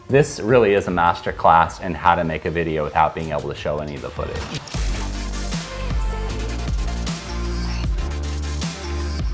This really is a master class in how to make a video without being able to show any of the footage.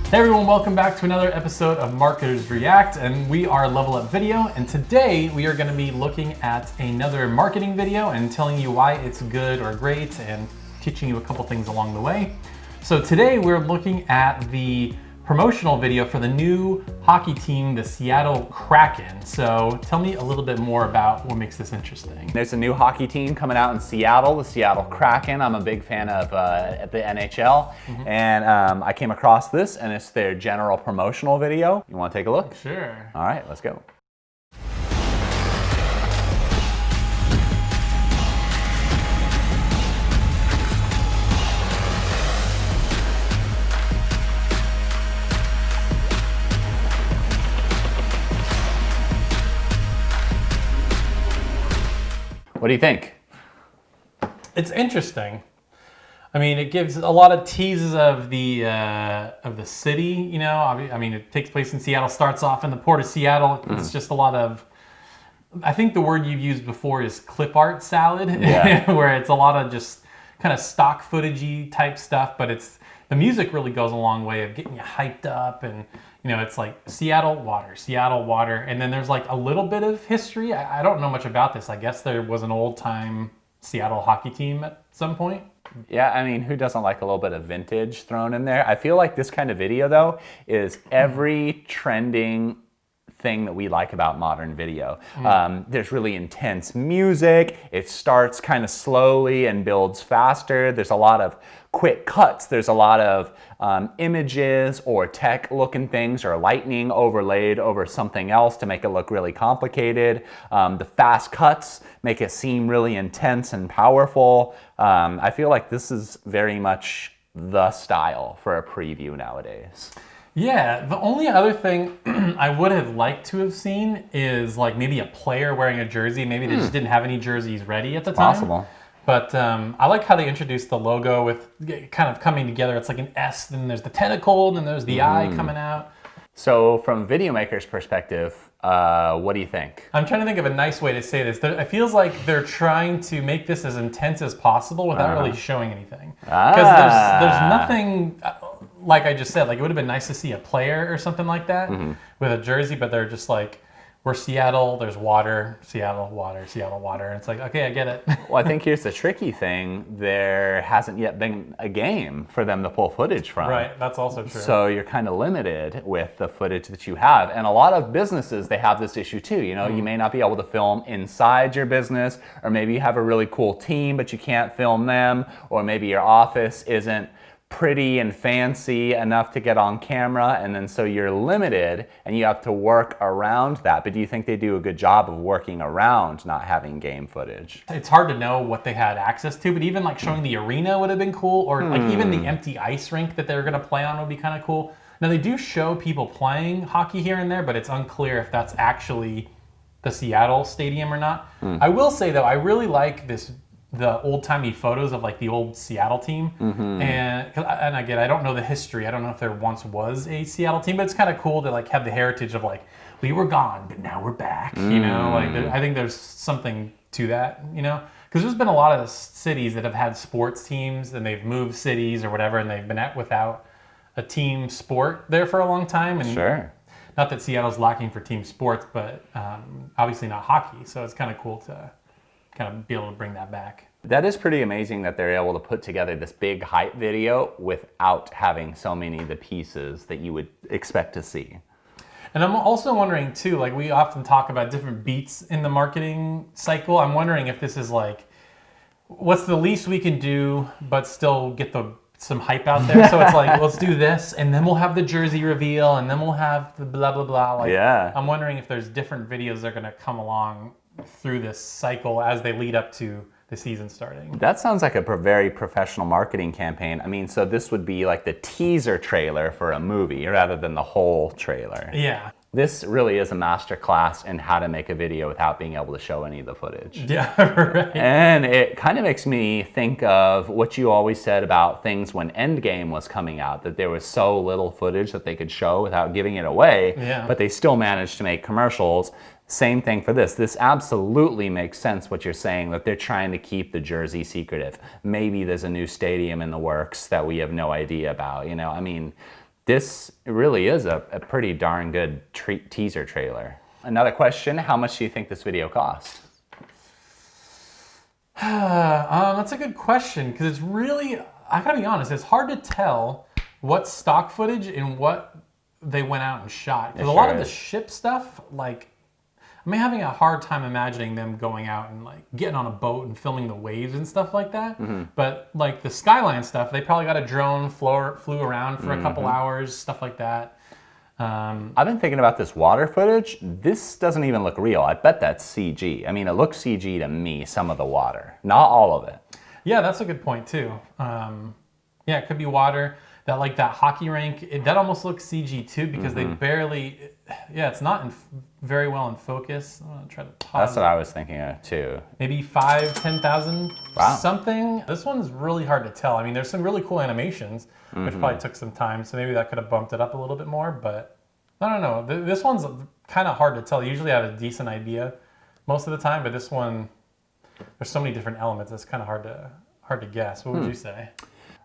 Hey everyone, welcome back to another episode of Marketers React, and we are Level Up Video, and today we are going to be looking at another marketing video and telling you why it's good or great and teaching you a couple things along the way. So today we're looking at the promotional video for the new hockey team, the Seattle Kraken. So tell me a little bit more about what makes this interesting. There's a new hockey team coming out in Seattle, the Seattle Kraken. I'm a big fan of the NHL, and I came across this, and it's their general promotional video. You want to take a look? Sure. All right, let's go. What do you think? It's interesting. I mean, it gives a lot of teases of the city. You know, I mean, it takes place in Seattle. Starts off in the port of Seattle. It's just a lot of. I think the word you've used before is clip art salad, where it's a lot of just kind of stock footagey type stuff. But the music really goes a long way of getting you hyped up, and you know, it's like Seattle water, and then there's like a little bit of history. I don't know much about this. I guess there was an old-time Seattle hockey team at some point. Yeah, I mean, who doesn't like a little bit of vintage thrown in there? I feel like this kind of video, though, is every trending thing that we like about modern video. There's really intense music. It starts kind of slowly and builds faster. There's a lot of quick cuts. There's a lot of images or tech looking things or lightning overlaid over something else to make it look really complicated. The fast cuts make it seem really intense and powerful. I feel like this is very much the style for a preview nowadays. Yeah, the only other thing I would have liked to have seen is like maybe a player wearing a jersey. Maybe they just didn't have any jerseys ready at the time. Possible. But I like how they introduced the logo with kind of coming together. It's like an S, then there's the tentacle, and then there's the eye coming out. So from video maker's perspective, what do you think? I'm trying to think of a nice way to say this. It feels like they're trying to make this as intense as possible without really showing anything. Because there's nothing, like I just said, like it would have been nice to see a player or something like that with a jersey, but they're just like, we're Seattle, there's water, Seattle, water, Seattle, water. And it's like, okay, I get it. Well, I think here's the tricky thing. There hasn't yet been a game for them to pull footage from. Right, that's also true. So you're kind of limited with the footage that you have. And a lot of businesses, they have this issue too. You know, you may not be able to film inside your business, or maybe you have a really cool team, but you can't film them, or maybe your office isn't pretty and fancy enough to get on camera, and then so you're limited and you have to work around that. But do you think they do a good job of working around not having game footage? It's hard to know what they had access to, but even like showing the arena would have been cool, or like even the empty ice rink that they're going to play on would be kind of cool. Now they do show people playing hockey here and there, but it's unclear if that's actually the Seattle stadium or not. I will say though, I really like the old-timey photos of like the old Seattle team, and again, I don't know the history. I don't know if there once was a Seattle team, but it's kind of cool to like have the heritage of like, we were gone, but now we're back. You know, like I think there's something to that. You know, because there's been a lot of cities that have had sports teams and they've moved cities or whatever, and they've been without a team sport there for a long time. And sure. Not that Seattle's lacking for team sports, but obviously not hockey. So it's kind of cool to kind of be able to bring that back. That is pretty amazing that they're able to put together this big hype video without having so many of the pieces that you would expect to see. And I'm also wondering too, like we often talk about different beats in the marketing cycle. I'm wondering if this is like, what's the least we can do but still get some hype out there? So it's like, let's do this, and then we'll have the jersey reveal, and then we'll have the blah, blah, blah. Like, yeah. I'm wondering if there's different videos that are going to come along through this cycle as they lead up to the season starting. That sounds like a very professional marketing campaign. I mean, so this would be like the teaser trailer for a movie rather than the whole trailer. Yeah. This really is a master class in how to make a video without being able to show any of the footage. Yeah, right. And it kind of makes me think of what you always said about things when Endgame was coming out, that there was so little footage that they could show without giving it away, Yeah. but they still managed to make commercials. Same thing for this. This absolutely makes sense what you're saying, that they're trying to keep the jersey secretive. Maybe there's a new stadium in the works that we have no idea about. You know, I mean, this really is a pretty darn good teaser trailer. Another question, how much do you think this video cost? That's a good question, because it's really, I gotta be honest, it's hard to tell what's stock footage and what they went out and shot. Because a lot of the ship stuff, like, I'm having a hard time imagining them going out and like getting on a boat and filming the waves and stuff like that. But like the skyline stuff, they probably got a drone, flew around for a couple hours, stuff like that. I've been thinking about this water footage. This doesn't even look real. I bet that's CG. I mean, it looks CG to me, some of the water, not all of it. Yeah, that's a good point too. Yeah, it could be water. That hockey rink, that almost looks CG too, because they barely, it's not very well in focus. I'm gonna try to pause. That's what I was thinking of too. Maybe 5,000, 10,000, wow, something. This one's really hard to tell. I mean, there's some really cool animations, which probably took some time, so maybe that could have bumped it up a little bit more, but I don't know. This one's kind of hard to tell. Usually I have a decent idea most of the time, but this one, there's so many different elements, it's kind of hard to guess. What would you say?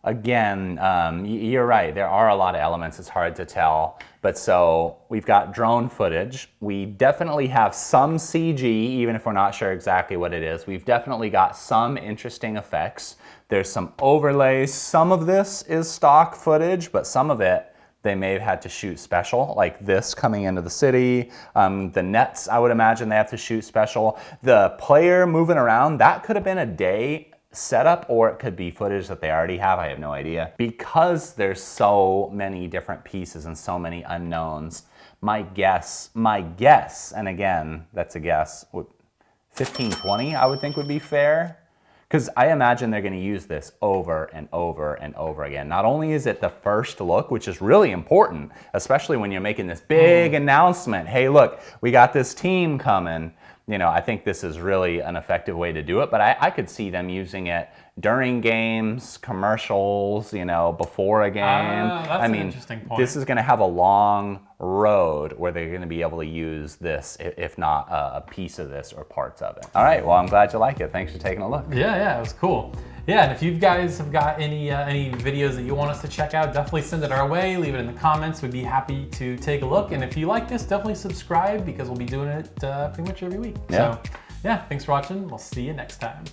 Again, you're right. There are a lot of elements. It's hard to tell. But so we've got drone footage. We definitely have some CG, even if we're not sure exactly what it is. We've definitely got some interesting effects. There's some overlays. Some of this is stock footage, but some of it they may have had to shoot special, like this coming into the city. The nets, I would imagine they have to shoot special. The player moving around, that could have been a day setup, or it could be footage that they already have. I have no idea. Because there's so many different pieces and so many unknowns, my guess, and again, that's a guess, 15, 20 I would think would be fair. Because I imagine they're going to use this over and over and over again. Not only is it the first look, which is really important, especially when you're making this big announcement, hey look, we got this team coming. You know, I think this is really an effective way to do it, but I could see them using it during games, commercials, you know, before a game. That's an interesting point. This is going to have a long road where they're going to be able to use this, if not a piece of this or parts of it. All right, well, I'm glad you like it. Thanks for taking a look. Yeah, it was cool. Yeah, and if you guys have got any videos that you want us to check out, definitely send it our way. Leave it in the comments. We'd be happy to take a look. And if you like this, definitely subscribe, because we'll be doing it pretty much every week. Yeah. So, yeah, thanks for watching. We'll see you next time.